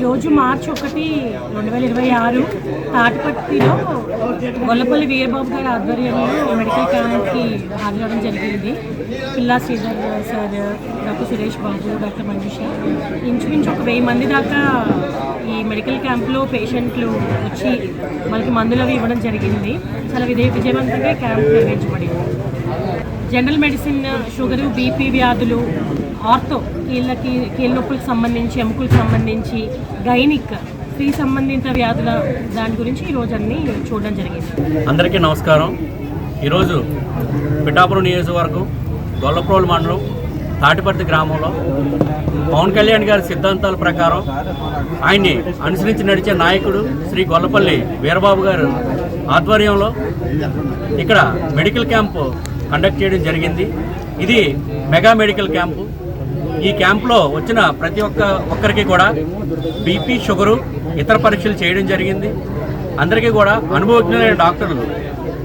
ఈరోజు మార్చి 1, 2026 తాటిపత్తిలో గొల్లపల్లి వీరబాబు గారి ఆధ్వర్యంలో మెడికల్ క్యాంప్కి హాజరవడం జరిగింది. పిల్లా Sridhar sir, doctor Suresh Babu, doctor Manjusha, ఇంచుమించు ఒక 1000 మంది దాకా ఈ మెడికల్ క్యాంప్లో పేషెంట్లు వచ్చి మనకి మందులు అవి ఇవ్వడం జరిగింది. చాలా విజయవంతంగా క్యాంప్ నిర్వహించబడింది. జనరల్ మెడిసిన్, షుగరు, బీపీ వ్యాధులు, ఆర్థో కీళ్ళ నొప్పులకు సంబంధించి, ఎముకలకు సంబంధించి, గైనిక్, స్త్రీ సంబంధిత వ్యాధుల దాని గురించి ఈరోజు అన్నీ చూడడం జరిగింది. అందరికీ నమస్కారం. ఈరోజు పిఠాపురం నియోజకవర్గం గొల్లప్రోలు మండలం తాటిపర్తి గ్రామంలో పవన్ కళ్యాణ్ గారి సిద్ధాంతాల ప్రకారం ఆయన్ని అనుసరించి నడిచే నాయకుడు శ్రీ గొల్లపల్లి వీరబాబు గారు ఆధ్వర్యంలో ఇక్కడ మెడికల్ క్యాంపు కండక్ట్ చేయడం జరిగింది. ఇది మెగా మెడికల్ క్యాంపు. ఈ క్యాంపులో వచ్చిన ప్రతి ఒక్కరికి కూడా బీపీ, షుగరు, ఇతర పరీక్షలు చేయడం జరిగింది. అందరికీ కూడా అనుభవజ్ఞులైన డాక్టర్లు,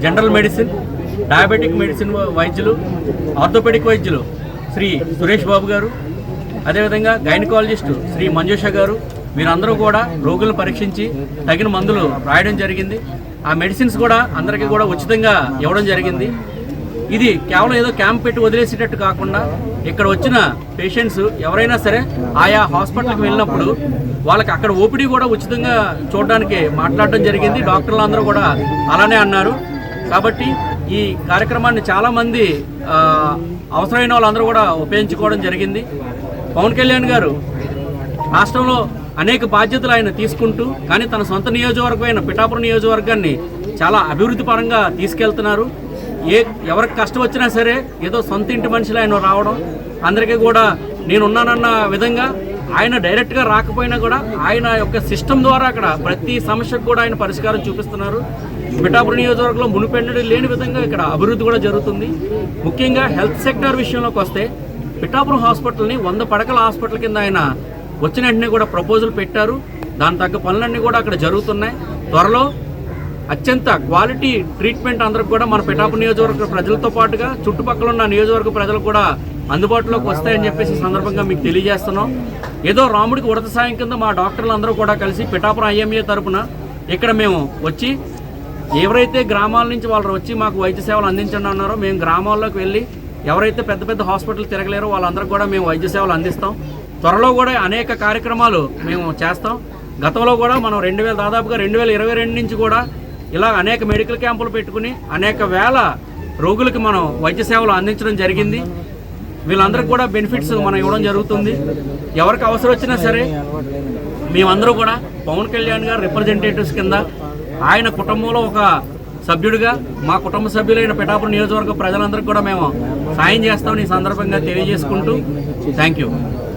జనరల్ మెడిసిన్, డయాబెటిక్ మెడిసిన్ వైద్యులు, ఆర్థోపెడిక్ వైద్యులు శ్రీ సురేష్ బాబు గారు, అదేవిధంగా గైనకాలజిస్టు శ్రీ మంజుష గారు, వీరందరూ కూడా రోగులను పరీక్షించి తగిన మందులు రాయడం జరిగింది. ఆ మెడిసిన్స్ కూడా అందరికీ కూడా ఉచితంగా ఇవ్వడం జరిగింది. ఇది కేవలం ఏదో క్యాంప్ పెట్టి వదిలేసేటట్టు కాకుండా ఇక్కడ వచ్చిన పేషెంట్స్ ఎవరైనా సరే ఆయా హాస్పిటల్కి వెళ్ళినప్పుడు వాళ్ళకి అక్కడ ఓపీడీ కూడా ఉచితంగా చూడడానికి మాట్లాడడం జరిగింది. డాక్టర్లు అందరూ కూడా అలానే అన్నారు. కాబట్టి ఈ కార్యక్రమాన్ని చాలామంది అవసరమైన వాళ్ళందరూ కూడా ఉపయోగించుకోవడం జరిగింది. పవన్ కళ్యాణ్ గారు రాష్ట్రంలో అనేక బాధ్యతలు ఆయన తీసుకుంటూ, కానీ తన సొంత నియోజకవర్గమైన పిఠాపురం నియోజకవర్గాన్ని చాలా అభివృద్ధి పరంగా తీసుకెళ్తున్నారు. ఎవరికి కష్టం వచ్చినా సరే ఏదో సొంత ఇంటి మనుషులు ఆయన రావడం, అందరికీ కూడా నేనున్నానన్న విధంగా ఆయన డైరెక్ట్గా రాకపోయినా కూడా ఆయన యొక్క సిస్టమ్ ద్వారా అక్కడ ప్రతి సమస్యకు కూడా ఆయన పరిష్కారం చూపిస్తున్నారు. పిఠాపురం నియోజకవర్గంలో మునుపెన్నడూ లేని విధంగా ఇక్కడ అభివృద్ధి కూడా జరుగుతుంది. ముఖ్యంగా హెల్త్ సెక్టర్ విషయంలోకి వస్తే పిఠాపురం హాస్పిటల్ని 100 పడకల హాస్పిటల్ కింద ఆయన వచ్చిన వెంటనే కూడా ప్రపోజల్ పెట్టారు. దాని తగ్గ పనులన్నీ కూడా అక్కడ జరుగుతున్నాయి. త్వరలో అత్యంత క్వాలిటీ ట్రీట్మెంట్ అందరికి కూడా మన పిఠాపురం నియోజకవర్గ ప్రజలతో పాటుగా చుట్టుపక్కల ఉన్న నియోజకవర్గ ప్రజలకు కూడా అందుబాటులోకి వస్తాయని చెప్పేసి ఈ సందర్భంగా మీకు తెలియజేస్తున్నాం. ఏదో రాముడికి ఉడత సాయం కింద మా డాక్టర్లు అందరూ కూడా కలిసి పిఠాపురం IMA తరఫున ఇక్కడ మేము వచ్చి ఎవరైతే గ్రామాల నుంచి వాళ్ళు వచ్చి మాకు వైద్య సేవలు అందించండి అన్నారో మేము గ్రామాల్లోకి వెళ్ళి ఎవరైతే పెద్ద పెద్ద హాస్పిటల్ తిరగలేరో వాళ్ళందరికీ కూడా మేము వైద్య సేవలు అందిస్తాం. త్వరలో కూడా అనేక కార్యక్రమాలు మేము చేస్తాం. గతంలో కూడా మనం దాదాపుగా 2022 నుంచి కూడా ఇలా అనేక మెడికల్ క్యాంపులు పెట్టుకుని అనేక వేల రోగులకి మనం వైద్య సేవలు అందించడం జరిగింది. వీళ్ళందరికీ కూడా బెనిఫిట్స్ మనం ఇవ్వడం జరుగుతుంది. ఎవరికి అవసరం వచ్చినా సరే మేమందరూ కూడా పవన్ కళ్యాణ్ గారు రిప్రజెంటేటివ్స్ కింద ఆయన కుటుంబంలో ఒక సభ్యుడిగా మా కుటుంబ సభ్యులైన పిఠాపురం నియోజకవర్గ ప్రజలందరికీ కూడా మేము సాయం చేస్తామని ఈ సందర్భంగా తెలియజేసుకుంటూ థ్యాంక్ యూ.